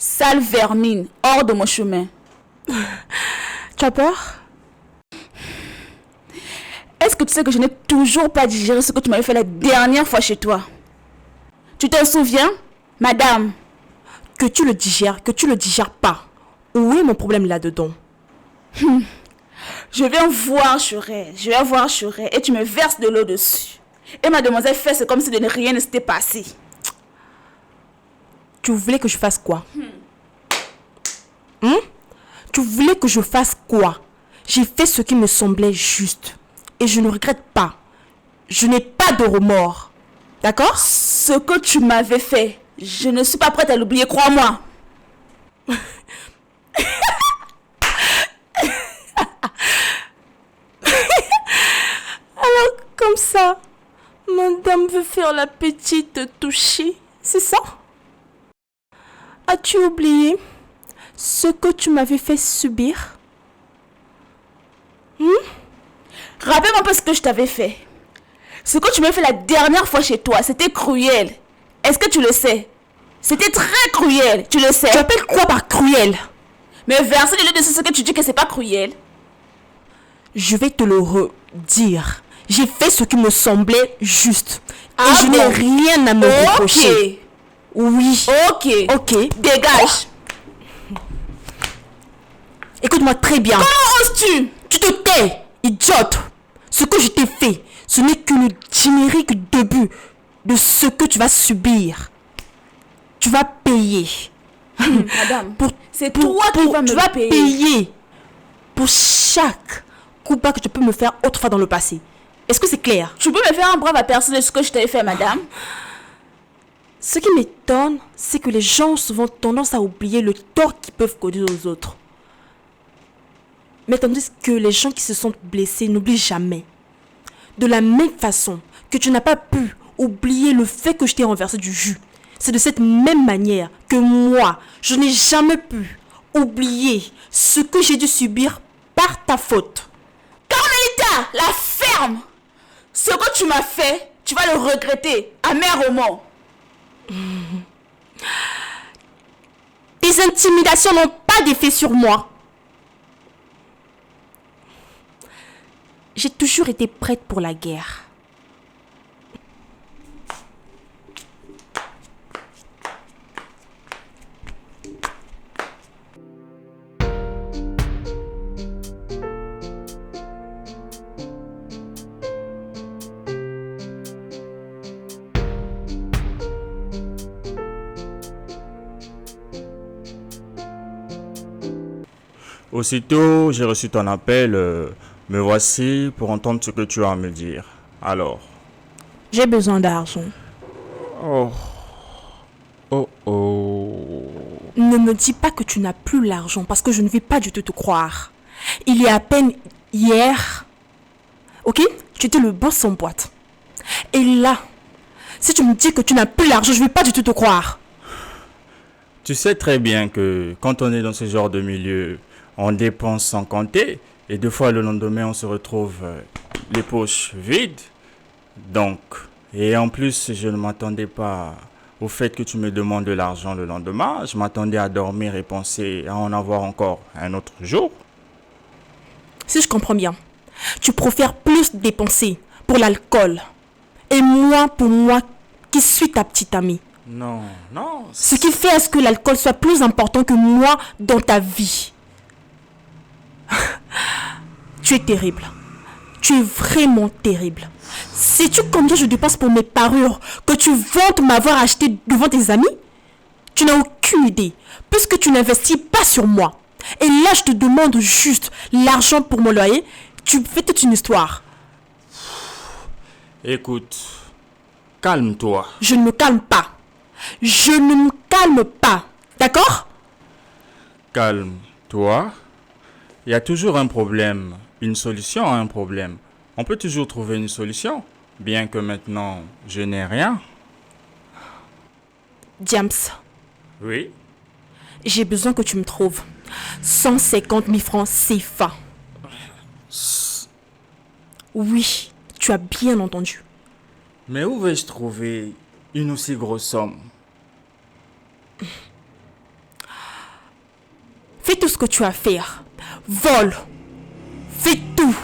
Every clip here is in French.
Sale vermine, hors de mon chemin. Tu as peur? Est-ce que tu sais que je n'ai toujours pas digéré ce que tu m'avais fait la dernière fois chez toi? Tu t'en souviens, madame? Que tu le digères pas. Où est mon problème là-dedans? Je viens voir Chouret, et tu me verses de l'eau dessus. Et mademoiselle fait c'est comme si de rien ne s'était passé. Tu voulais que je fasse quoi? Tu voulais que je fasse quoi? J'ai fait ce qui me semblait juste. Et je ne regrette pas. Je n'ai pas de remords. D'accord? Ce que tu m'avais fait, je ne suis pas prête à l'oublier, crois-moi. Alors, comme ça, madame veut faire la petite touchée, c'est ça? As-tu oublié ce que tu m'avais fait subir? Rappelle-moi un peu ce que je t'avais fait. Ce que tu m'as fait la dernière fois chez toi, c'était cruel. Est-ce que tu le sais? C'était très cruel, tu le sais. Tu appelles quoi par cruel? Mais verser de l'eau dessus ce que tu dis que c'est pas cruel. Je vais te le redire. J'ai fait ce qui me semblait juste. Ah et je bon? n'ai rien à me reprocher. Oui. Ok. Ok. Dégage. Écoute-moi très bien. Comment oses-tu? Tu te tais, idiote. Ce que je t'ai fait, ce n'est que le générique début de ce que tu vas subir. Tu vas payer. Madame, c'est toi qui vas tu me vas payer. payer pour chaque coup bas que tu peux me faire autrefois dans le passé. Est-ce que c'est clair? Tu peux me faire un brave aperçu de ce que je t'avais fait, madame? Ce qui m'étonne, c'est que les gens ont souvent tendance à oublier le tort qu'ils peuvent causer aux autres. Mais tandis que les gens qui se sont blessés n'oublient jamais. De la même façon que tu n'as pas pu oublier le fait que je t'ai renversé du jus, c'est de cette même manière que moi, je n'ai jamais pu oublier ce que j'ai dû subir par ta faute. Carmelita, la ferme! Ce que tu m'as fait, tu vas le regretter, amèrement. Tes intimidations n'ont pas d'effet sur moi. J'ai toujours été prête pour la guerre. Aussitôt, j'ai reçu ton appel. Me voici pour entendre ce que tu as à me dire. Alors. J'ai besoin d'argent. Oh. Oh oh. Ne me dis pas que tu n'as plus l'argent parce que je ne vais pas du tout te croire. Il y a à peine hier, ok, tu étais le boss en boîte. Et là, si tu me dis que tu n'as plus l'argent, je ne vais pas du tout te croire. Tu sais très bien que quand on est dans ce genre de milieu, on dépense sans compter. Et deux fois le lendemain, on se retrouve les poches vides. Donc, et en plus, je ne m'attendais pas au fait que tu me demandes de l'argent le lendemain. Je m'attendais à dormir et penser à en avoir encore un autre jour. Si je comprends bien, tu préfères plus dépenser pour l'alcool. Et moi pour moi qui suis ta petite amie. Non, non. Ce qui fait à ce que l'alcool soit plus important que moi dans ta vie. Tu es terrible. Tu es vraiment terrible. Sais-tu combien je dépense pour mes parures que tu vantes m'avoir acheté devant tes amis? Tu n'as aucune idée, puisque tu n'investis pas sur moi. Et là, je te demande juste l'argent pour mon loyer. Tu fais toute une histoire. Écoute, calme-toi. Je ne me calme pas. Je ne me calme pas. D'accord? Calme-toi. Il y a toujours un problème, une solution à un problème. On peut toujours trouver une solution, bien que maintenant, je n'ai rien. James, Oui? j'ai besoin que tu me trouves 150 000 francs CFA. Oui, tu as bien entendu. Mais où vais-je trouver une aussi grosse somme? Fais tout ce que tu as à faire. Vole. Fais tout.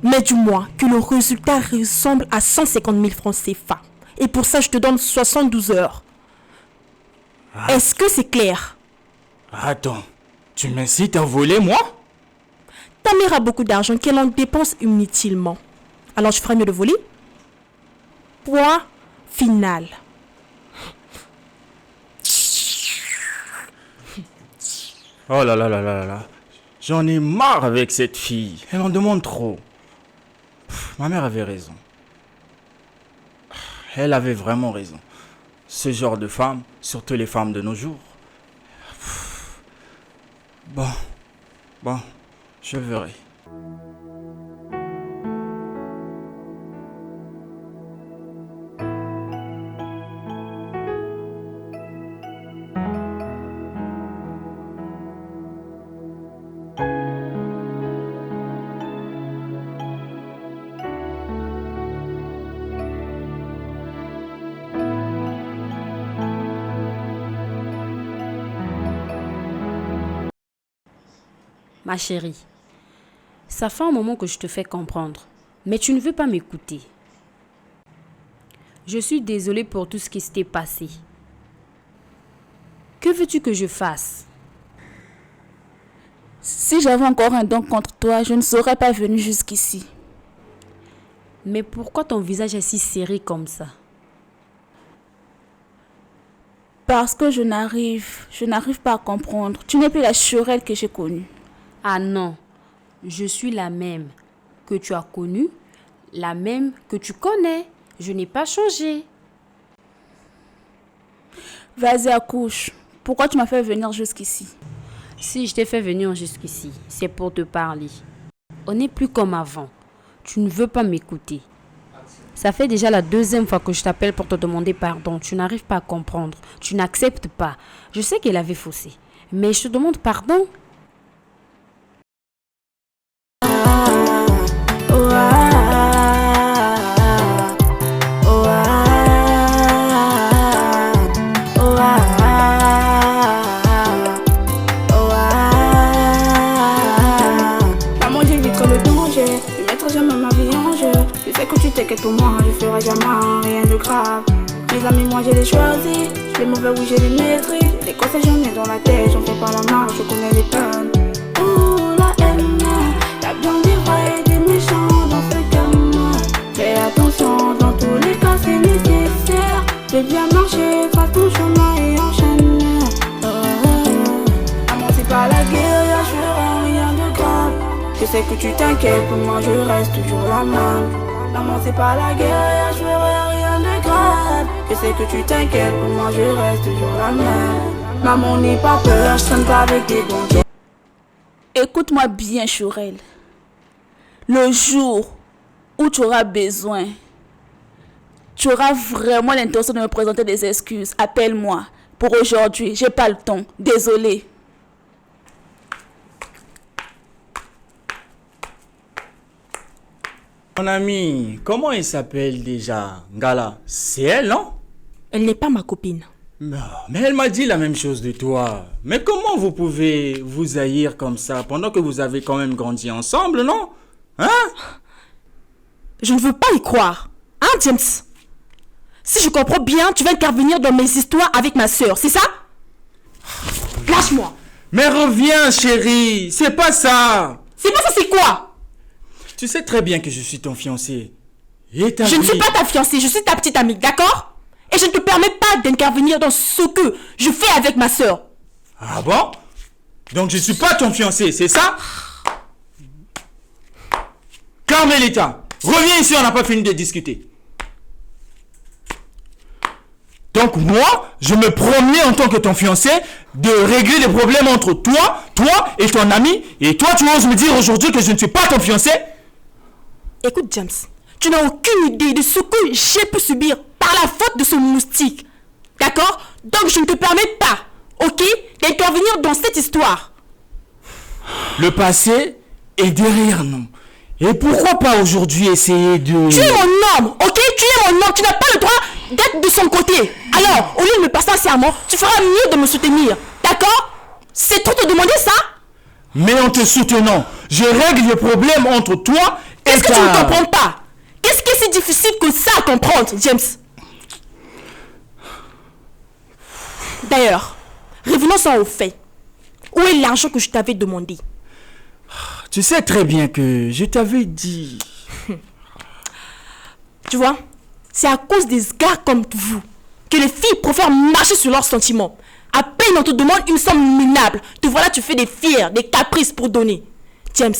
Mais dis-moi que le résultat ressemble à 150 000 francs CFA. Et pour ça, je te donne 72 heures. Est-ce que c'est clair? Attends, tu m'incites à voler, moi? Ta mère a beaucoup d'argent qu'elle en dépense inutilement. Alors je ferais mieux de voler. Point final. Oh là là là là là là. J'en ai marre avec cette fille. Elle en demande trop. Ma mère avait raison. Elle avait vraiment raison. Ce genre de femme, surtout les femmes de nos jours. Bon, je verrai. Ma chérie, ça fait un moment que je te fais comprendre, mais tu ne veux pas m'écouter. Je suis désolée pour tout ce qui s'était passé. Que veux-tu que je fasse? Si j'avais encore un don contre toi, je ne serais pas venue jusqu'ici. Mais pourquoi ton visage est si serré comme ça? Parce que je n'arrive pas à comprendre. Tu n'es plus la Shurel que j'ai connue. Ah non, je suis la même que tu as connue, la même que tu connais. Je n'ai pas changé. Vas-y, accouche. Pourquoi tu m'as fait venir jusqu'ici? Si je t'ai fait venir jusqu'ici, c'est pour te parler. On n'est plus comme avant. Tu ne veux pas m'écouter. Ça fait déjà la deuxième fois que je t'appelle pour te demander pardon. Tu n'arrives pas à comprendre. Tu n'acceptes pas. Je sais qu'elle avait faussé, mais je te demande pardon. Maman, j'éviterai le danger, je mettrai jamais ma vie en jeu. Je sais que tu t'inquiètes pour moi, je ferai jamais rien de grave. Mes amis, moi j'ai les choisis, les mauvais oui j'ai les maîtrise. Les conseils j'en ai dans la tête, j'en fais pas la marche, je connais les peines. Ouh la haine, y'a bien des vrais et des méchants dans ce gamin. Fais attention, dans tous les cas c'est nécessaire de bien marcher, trace ton chemin et enchaîne. Maman c'est pas la guerre, y'a je ferai rien de grave. Je sais que tu t'inquiètes, pour moi je reste toujours la même. Maman c'est pas la guerre, je ferai rien de grave. Je sais que tu t'inquiètes, pour moi je reste toujours la même. Maman n'aie pas peur, je traîne pas avec des bons. Écoute-moi bien, Shurel. Le jour où tu auras besoin, tu auras vraiment l'intention de me présenter des excuses. Appelle-moi. Pour aujourd'hui, j'ai pas le temps. Désolée. Mon ami, comment elle s'appelle déjà? Ngala, c'est elle, non? Elle n'est pas ma copine. Mais elle m'a dit la même chose de toi. Mais comment vous pouvez vous haïr comme ça pendant que vous avez quand même grandi ensemble, non? Hein? Je ne veux pas y croire. Hein, James? Si je comprends bien, tu vas intervenir dans mes histoires avec ma sœur, c'est ça? Lâche-moi. Mais reviens, chérie, c'est pas ça. C'est pas ça, c'est quoi? Tu sais très bien que je suis ton fiancé. Et ta Je ne vie- suis pas ta fiancée, je suis ta petite amie, d'accord? Et je ne te permets pas d'intervenir dans ce que je fais avec ma sœur. Ah bon? Donc je suis pas ton fiancé, c'est ça? Carmelita, reviens ici, on n'a pas fini de discuter. Donc moi, je me promets en tant que ton fiancé de régler les problèmes entre toi et ton ami. Et toi, tu oses me dire aujourd'hui que je ne suis pas ton fiancé? Écoute, James, tu n'as aucune idée de ce que j'ai pu subir par la faute de ce moustique. D'accord? Donc je ne te permets pas, ok, d'intervenir dans cette histoire. Le passé est derrière nous. Et pourquoi pas aujourd'hui essayer de... Tu es mon homme, ok? Tu es mon homme, tu n'as pas le droit d'être de son côté. Alors, au lieu de me passer un serment, tu feras mieux de me soutenir. D'accord? C'est trop te demander ça? Mais en te soutenant, je règle les problèmes entre toi et Qu'est-ce que tu ne comprends pas? Qu'est-ce qui est si difficile que ça à comprendre, James? D'ailleurs, revenons-en au fait. Où est l'argent que je t'avais demandé? Tu sais très bien que je t'avais dit... Tu vois, c'est à cause des gars comme vous que les filles préfèrent marcher sur leurs sentiments. À peine on te demande une somme minable, te voilà tu fais des fiers, des caprices pour donner. James,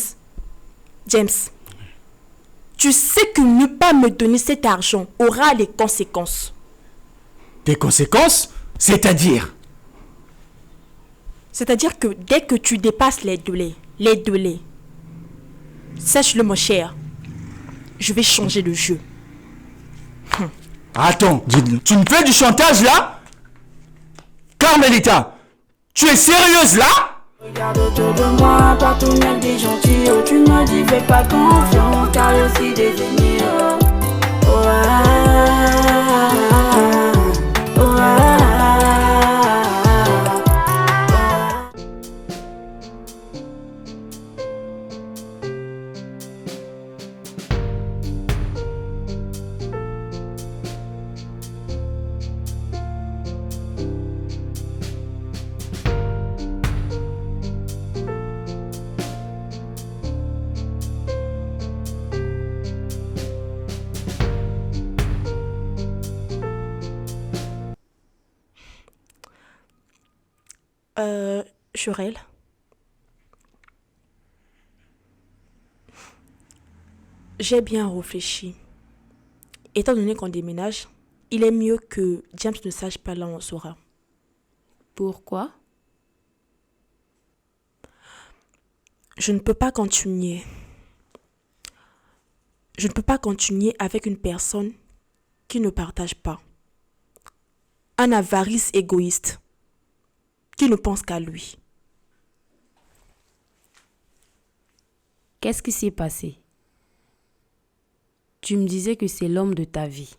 tu sais que ne pas me donner cet argent aura des conséquences. Des conséquences? C'est-à-dire? C'est-à-dire que dès que tu dépasses les délais, sache-le mon cher, je vais changer de jeu. Attends, tu me fais du chantage là? Carmelita, tu es sérieuse là? Regarde autour de moi, partout il y a des gentils. Oh, tu m'as dit fais pas confiance, car il y a aussi des ennemis. Oh, Jurel, j'ai bien réfléchi. Étant donné qu'on déménage, il est mieux que James ne sache pas là où on sera. Pourquoi? Je ne peux pas continuer. Je ne peux pas continuer avec une personne qui ne partage pas. Un avarice égoïste qui ne pense qu'à lui. Qu'est-ce qui s'est passé? Tu me disais que c'est l'homme de ta vie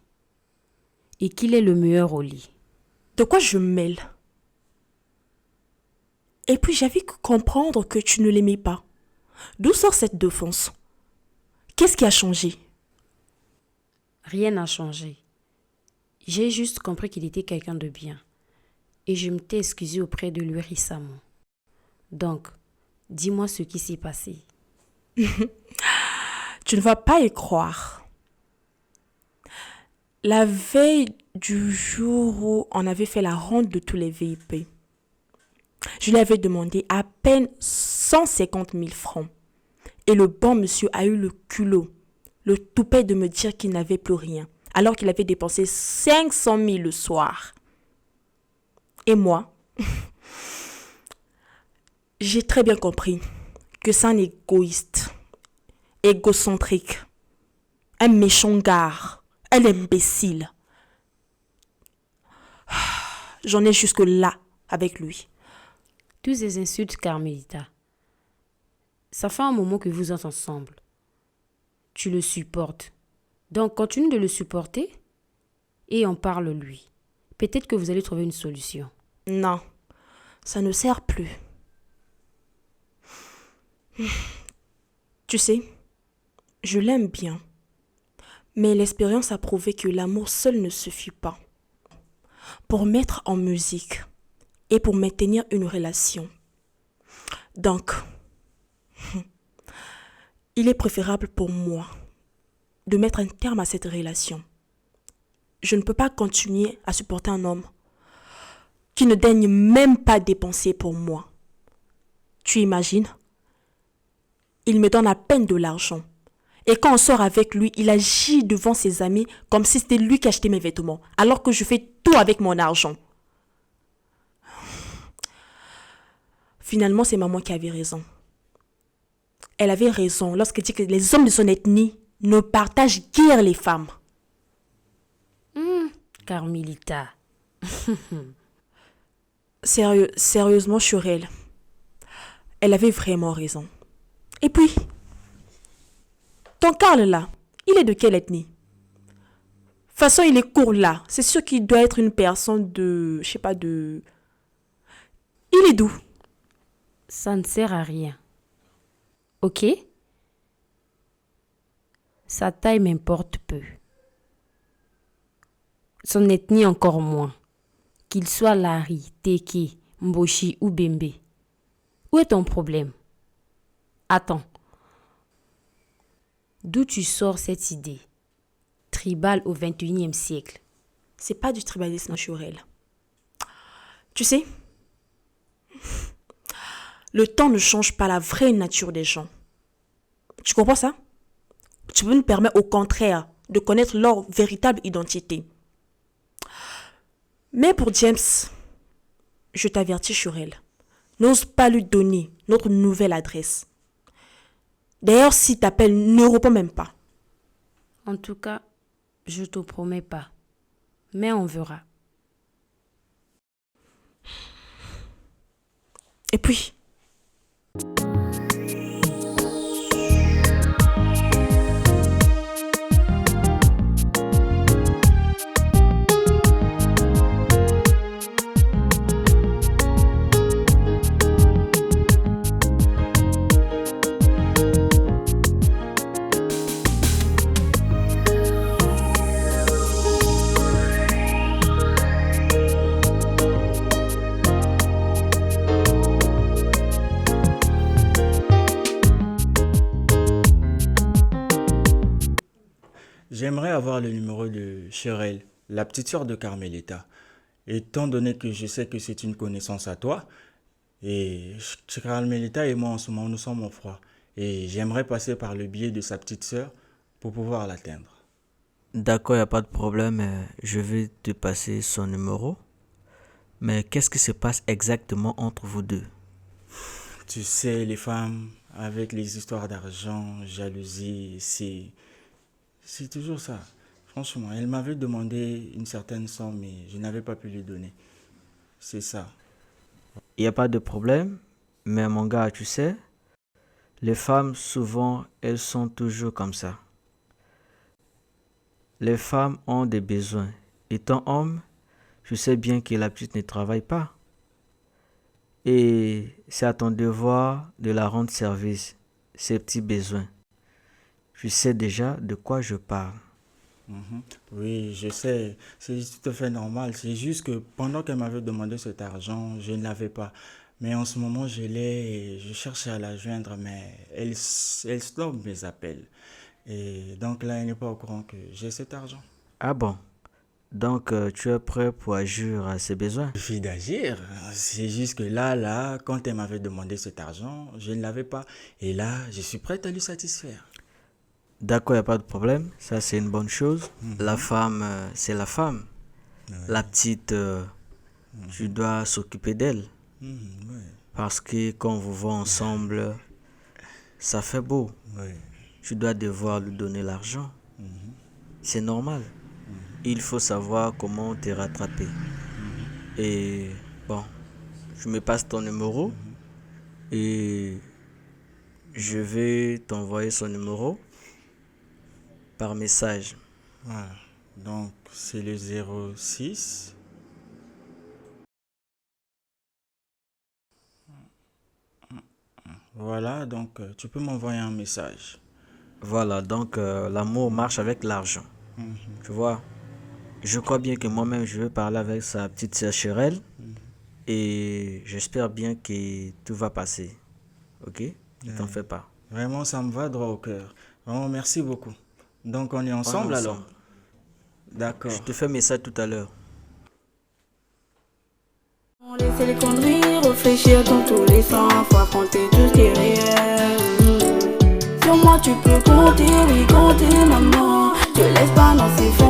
et qu'il est le meilleur au lit. De quoi je me mêle? Et puis j'avais que comprendre que tu ne l'aimais pas. D'où sort cette défense? Qu'est-ce qui a changé? Rien n'a changé. J'ai juste compris qu'il était quelqu'un de bien. Et je m'étais excusée auprès de lui récemment. Donc, dis-moi ce qui s'est passé. Tu ne vas pas y croire. La veille du jour où on avait fait la ronde de tous les VIP, je lui avais demandé à peine 150 000 francs. Et le bon monsieur a eu le culot, le toupet de me dire qu'il n'avait plus rien, alors qu'il avait dépensé 500 000 le soir. Et moi, j'ai très bien compris que c'est un égoïste, égocentrique, un méchant gars, un imbécile. J'en ai jusque là avec lui. Tous ces insultes, Carmelita. Ça fait un moment que vous êtes ensemble. Tu le supportes. Donc continue de le supporter et en parle lui. Peut-être que vous allez trouver une solution. Non, ça ne sert plus. Tu sais, je l'aime bien. Mais l'expérience a prouvé que l'amour seul ne suffit pas. Pour mettre en musique et pour maintenir une relation. Donc, il est préférable pour moi de mettre un terme à cette relation. Je ne peux pas continuer à supporter un homme qui ne daigne même pas dépenser pour moi. Tu imagines? Il me donne à peine de l'argent. Et quand on sort avec lui, il agit devant ses amis comme si c'était lui qui achetait mes vêtements, alors que je fais tout avec mon argent. Finalement, c'est maman qui avait raison. Elle avait raison lorsqu'elle dit que les hommes de son ethnie ne partagent guère les femmes. Carmelita. Sérieusement, Churel, elle avait vraiment raison. Et puis, ton Karl là, il est de quelle ethnie? De toute façon, il est court là. C'est sûr qu'il doit être une personne de... Je sais pas, de... Il est d'où? Ça ne sert à rien. Ok? Sa taille m'importe peu. Son ethnie encore moins. Qu'il soit Larry, Teke, Mboshi ou Bembe. Où est ton problème? Attends. D'où tu sors cette idée? Tribal au 21e siècle. C'est pas du tribalisme naturel. Tu sais, le temps ne change pas la vraie nature des gens. Tu comprends ça? Tu peux nous permettre au contraire de connaître leur véritable identité. Mais pour James, je t'avertis, Shurel, n'ose pas lui donner notre nouvelle adresse. D'ailleurs, s'il t'appelle, ne réponds même pas. En tout cas, je te promets pas. Mais on verra. Et puis, J'aimerais avoir le numéro de Cheryl, la petite sœur de Carmelita. Étant donné que je sais que c'est une connaissance à toi, et Carmelita et moi en ce moment nous sommes en froid. Et j'aimerais passer par le biais de sa petite sœur pour pouvoir l'atteindre. D'accord, il n'y a pas de problème. Je vais te passer son numéro. Mais qu'est-ce qui se passe exactement entre vous deux? Tu sais, les femmes, avec les histoires d'argent, jalousie, c'est toujours ça. Franchement, elle m'avait demandé une certaine somme, mais je n'avais pas pu lui donner. C'est ça. Il n'y a pas de problème. Mais mon gars, tu sais, les femmes, souvent, elles sont toujours comme ça. Les femmes ont des besoins. Étant homme, je sais bien que la petite ne travaille pas. Et c'est à ton devoir de la rendre service, ses petits besoins. Je sais déjà de quoi je parle. Oui, je sais, c'est tout à fait normal. C'est juste que pendant qu'elle m'avait demandé cet argent, je ne l'avais pas. Mais en ce moment, je l'ai et je cherchais à la joindre, mais elle stoppe mes appels. Et donc là, elle n'est pas au courant que j'ai cet argent. Ah bon? Donc tu es prêt pour agir à ses besoins? Il suffit d'agir. C'est juste que là, quand elle m'avait demandé cet argent, je ne l'avais pas. Et là, je suis prête à lui satisfaire. D'accord, il n'y a pas de problème. Ça, c'est une bonne chose. La femme, c'est la femme. Ouais. La petite, tu dois s'occuper d'elle. Ouais. Parce que quand vous voyez ensemble, ça fait beau. Ouais. Tu dois devoir lui donner l'argent. C'est normal. Il faut savoir comment te rattraper. Et bon, je me passe ton numéro et je vais t'envoyer son numéro par message. Voilà. Donc, c'est le 06. Voilà, donc tu peux m'envoyer un message. Voilà, donc l'amour marche avec l'argent. Tu vois, je crois bien que moi-même je vais parler avec sa petite sœur Cheryl et j'espère bien que tout va passer. Ok? Ne t'en fais pas. Vraiment, ça me va droit au cœur. Vraiment, merci beaucoup. Donc, on est ensemble alors? ensemble. D'accord. Je te fais un message tout à l'heure. On laisse les conneries, réfléchir dans tous les sens, faut affronter tout ce qui est réel. Sur moi tu peux compter, oui compter maman, te laisse pas dans ces fonds.